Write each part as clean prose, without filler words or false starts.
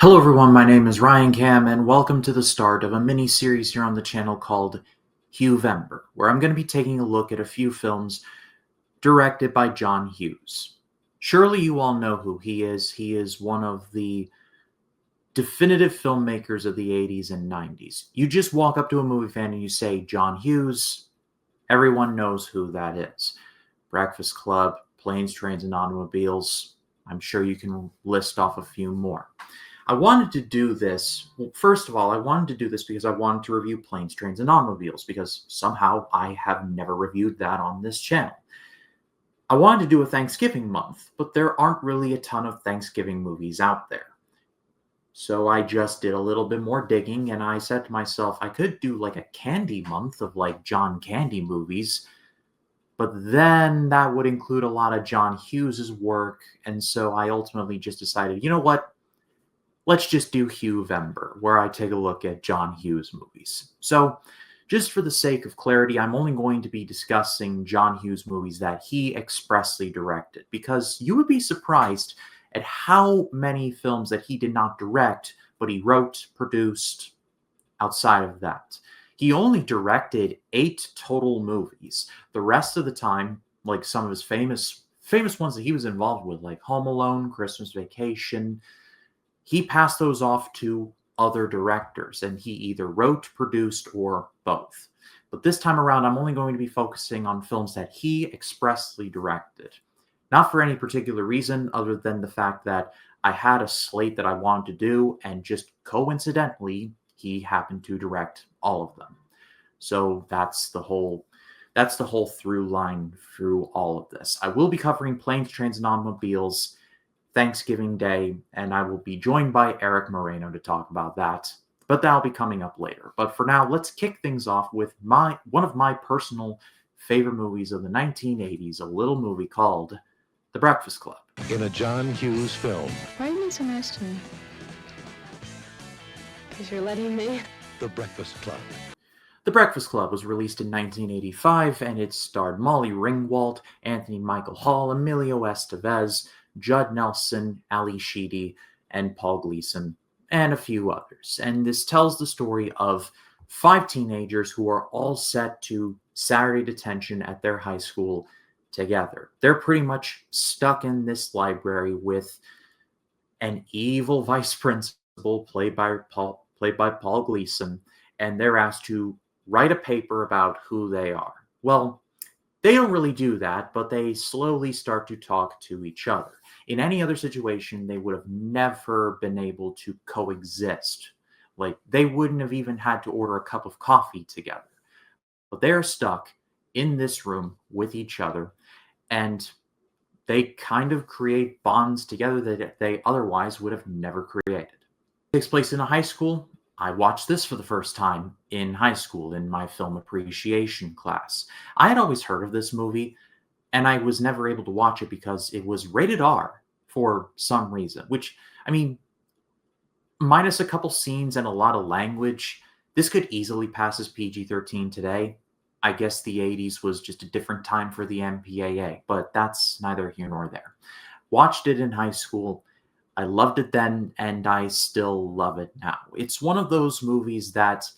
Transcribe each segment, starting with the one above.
Hello everyone, my name is Ryan Cam, and welcome to the start of a mini-series here on the channel called Hugh-Vember, where I'm going to be taking a look at a few films directed by John Hughes. Surely you all know who he is. He is one of the definitive filmmakers of the 80s and 90s. You just walk up to a movie fan and you say, John Hughes, everyone knows who that is. Breakfast Club, Planes, Trains, and Automobiles. I'm sure you can list off a few more. I wanted to do this, well, first of all, I wanted to do this because I wanted to review Planes, Trains, and Automobiles, because somehow I have never reviewed that on this channel. I wanted to do a Thanksgiving month, but there aren't really a ton of Thanksgiving movies out there. So I just did a little bit more digging, and I said to myself, I could do like a candy month of like John Candy movies, but then that would include a lot of John Hughes' work, and so I ultimately just decided, you know what? Let's just do Hugh-Vember, where I take a look at John Hughes movies. So, just for the sake of clarity, I'm only going to be discussing John Hughes movies that he expressly directed, because you would be surprised at how many films that he did not direct, but he wrote, produced, outside of that. He only directed 8 total movies. The rest of the time, like some of his famous ones that he was involved with, like Home Alone, Christmas Vacation, he passed those off to other directors, and he either wrote, produced, or both. But this time around, I'm only going to be focusing on films that he expressly directed. Not for any particular reason other than the fact that I had a slate that I wanted to do, and just coincidentally, he happened to direct all of them. So that's the whole through line through all of this. I will be covering Planes, Trains, and Automobiles Thanksgiving Day, and I will be joined by Eric Moreno to talk about that, but that'll be coming up later. But for now, let's kick things off with one of my personal favorite movies of the 1980s, a little movie called The Breakfast Club. In a John Hughes film, Why are you being so nice to me? Because you're letting me? The Breakfast Club. The Breakfast Club was released in 1985, and it starred Molly Ringwald, Anthony Michael Hall, Emilio Estevez, Judd Nelson, Ali Sheedy, and Paul Gleason, and a few others. And this tells the story of 5 teenagers who are all set to Saturday detention at their high school together. They're pretty much stuck in this library with an evil vice principal played by Paul Gleason, and they're asked to write a paper about who they are. Well, they don't really do that, but they slowly start to talk to each other. In any other situation, they would have never been able to coexist. Like, they wouldn't have even had to order a cup of coffee together. But they're stuck in this room with each other, and they kind of create bonds together that they otherwise would have never created. It takes place in a high school. I watched this for the first time in high school in my film appreciation class. I had always heard of this movie, and I was never able to watch it because it was rated R for some reason, which, I mean, minus a couple scenes and a lot of language, this could easily pass as PG-13 today. I guess the 80s was just a different time for the MPAA, but that's neither here nor there. Watched it in high school. I loved it then, and I still love it now. It's one of those movies that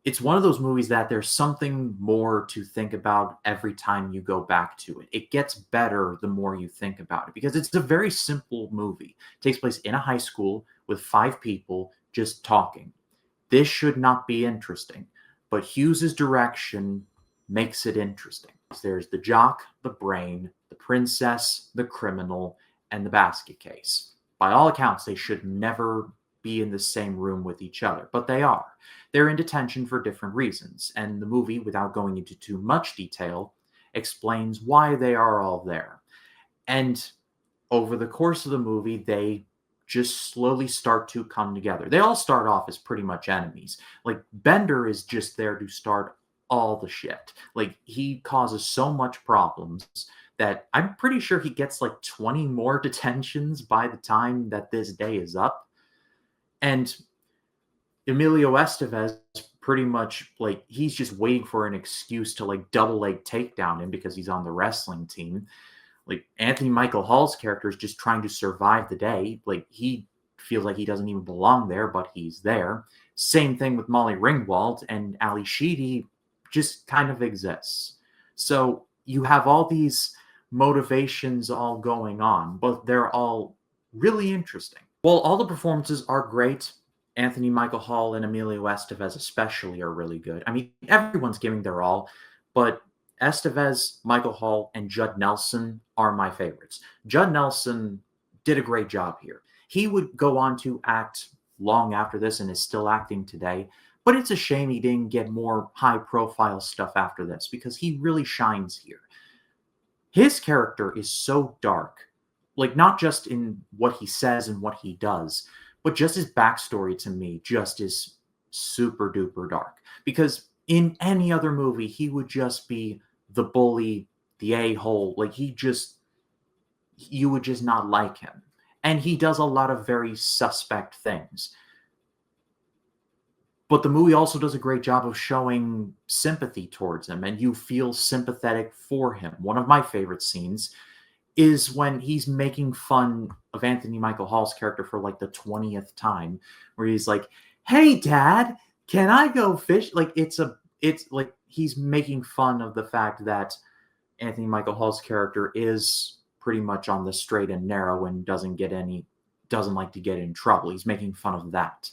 there's something more to think about every time you go back to it. It gets better the more you think about it, because it's a very simple movie. It takes place in a high school with 5 people just talking. This should not be interesting, but Hughes' direction makes it interesting. There's the jock, the brain, the princess, the criminal, and the basket case. By all accounts, they should never be in the same room with each other, but they are. They're in detention for different reasons, and the movie, without going into too much detail, explains why they are all there. And over the course of the movie, they just slowly start to come together. They all start off as pretty much enemies. Like, Bender is just there to start all the shit. Like, he causes so much problems that I'm pretty sure he gets like 20 more detentions by the time that this day is up. And Emilio Estevez, pretty much, like, he's just waiting for an excuse to, like, double leg takedown him because he's on the wrestling team. Like, Anthony Michael Hall's character is just trying to survive the day. Like, he feels like he doesn't even belong there, but he's there. Same thing with Molly Ringwald, and Ali Sheedy just kind of exists. So you have all these motivations all going on, but they're all really interesting. While all the performances are great, Anthony Michael Hall and Emilio Estevez especially are really good. I mean, everyone's giving their all, but Estevez, Michael Hall, and Judd Nelson are my favorites. Judd Nelson did a great job here. He would go on to act long after this and is still acting today, but it's a shame he didn't get more high profile stuff after this because he really shines here. His character is so dark, like not just in what he says and what he does, but just his backstory to me just is super duper dark. Because in any other movie, he would just be the bully, the a-hole. Like you would just not like him. And he does a lot of very suspect things. But the movie also does a great job of showing sympathy towards him, and you feel sympathetic for him. One of my favorite scenes is when he's making fun of Anthony Michael Hall's character for like the 20th time, where he's like, "Hey, Dad, can I go fish?" Like it's like he's making fun of the fact that Anthony Michael Hall's character is pretty much on the straight and narrow and doesn't like to get in trouble. He's making fun of that.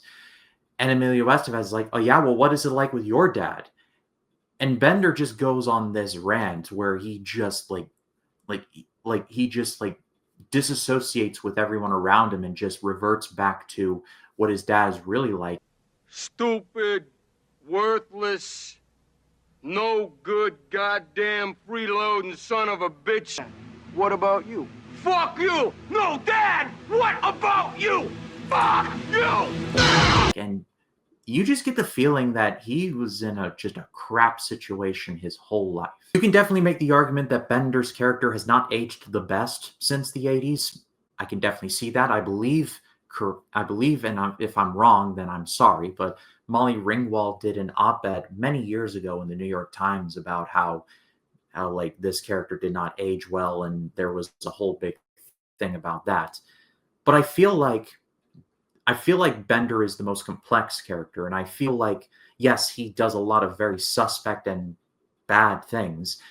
And Emilio Estevez is like, "Oh yeah, well, what is it like with your dad?" And Bender just goes on this rant where he just he just disassociates with everyone around him and just reverts back to what his dad is really like. Stupid, worthless, no good, goddamn freeloading son of a bitch. What about you? Fuck you! No, Dad! What about you? Fuck you! And you just get the feeling that he was in just a crap situation his whole life. You can definitely make the argument that Bender's character has not aged the best since the 80s. I can definitely see that. I believe, and if I'm wrong, then I'm sorry, but Molly Ringwald did an op-ed many years ago in the New York Times about how like this character did not age well, and there was a whole big thing about that. But I feel like Bender is the most complex character, and I feel like, yes, he does a lot of very suspect and bad things,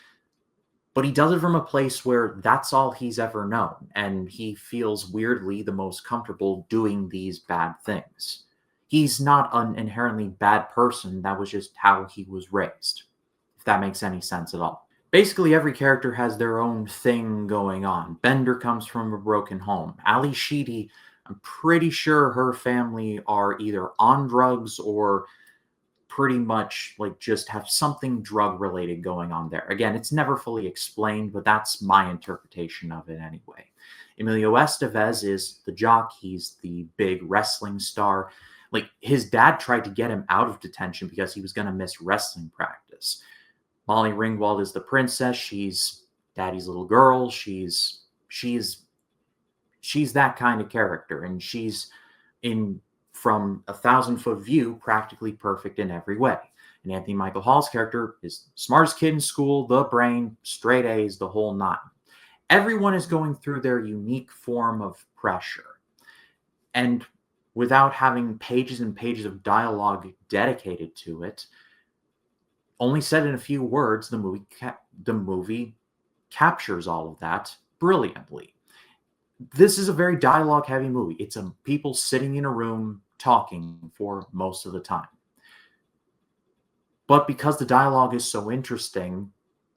but he does it from a place where that's all he's ever known, and he feels weirdly the most comfortable doing these bad things. He's not an inherently bad person, that was just how he was raised, if that makes any sense at all. Basically, every character has their own thing going on. Bender comes from a broken home. Ali Sheedy, I'm pretty sure her family are either on drugs or pretty much like just have something drug related going on there. Again, it's never fully explained, but that's my interpretation of it anyway. Emilio Estevez is the jock. He's the big wrestling star. Like his dad tried to get him out of detention because he was going to miss wrestling practice. Molly Ringwald is the princess. She's daddy's little girl. She's that kind of character, and she's in from 1,000-foot view practically perfect in every way. And Anthony Michael Hall's character is smartest kid in school, the brain, straight A's, the whole nine. Everyone is going through their unique form of pressure, and without having pages and pages of dialogue dedicated to it, only said in a few words, the movie captures all of that brilliantly. This is a very dialogue-heavy movie. It's people sitting in a room talking for most of the time. But because the dialogue is so interesting,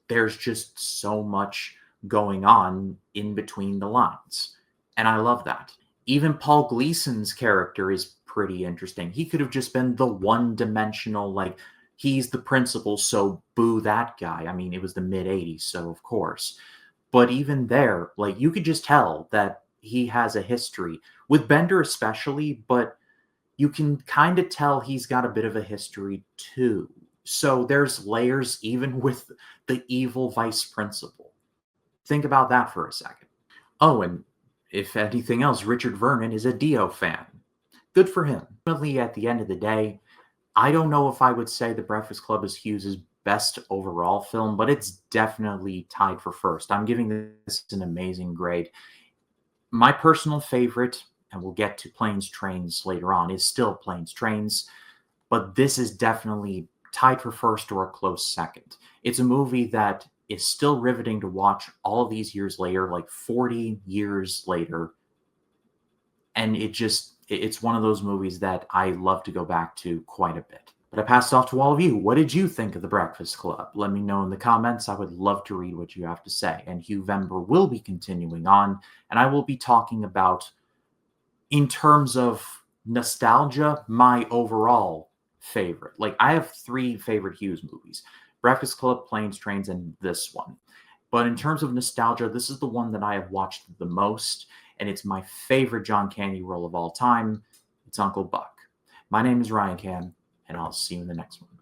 there's just so much going on in between the lines. And I love that. Even Paul Gleason's character is pretty interesting. He could have just been the one-dimensional, like, he's the principal, so boo that guy. I mean, it was the mid-'80s, so of course. But even there, like, you could just tell that he has a history. With Bender especially, but you can kind of tell he's got a bit of a history too. So there's layers even with the evil vice principal. Think about that for a second. Oh, and if anything else, Richard Vernon is a Dio fan. Good for him. Ultimately, at the end of the day, I don't know if I would say The Breakfast Club is Hughes' best overall film, but it's definitely tied for first. I'm giving this an amazing grade. My personal favorite and we'll get to Planes, Trains later on, is still Planes, Trains, but this is definitely tied for first or a close second. It's a movie that is still riveting to watch all of these years later, like 40 years later. And it's one of those movies that I love to go back to quite a bit. But I pass it off to all of you. What did you think of The Breakfast Club? Let me know in the comments. I would love to read what you have to say. And Hugh-Vember will be continuing on, and I will be talking about, in terms of nostalgia, my overall favorite. Like, I have 3 favorite Hughes movies: Breakfast Club, Planes, Trains, and this one. But in terms of nostalgia, this is the one that I have watched the most, and it's my favorite John Candy role of all time. It's Uncle Buck. My name is Ryan Cam, and I'll see you in the next one.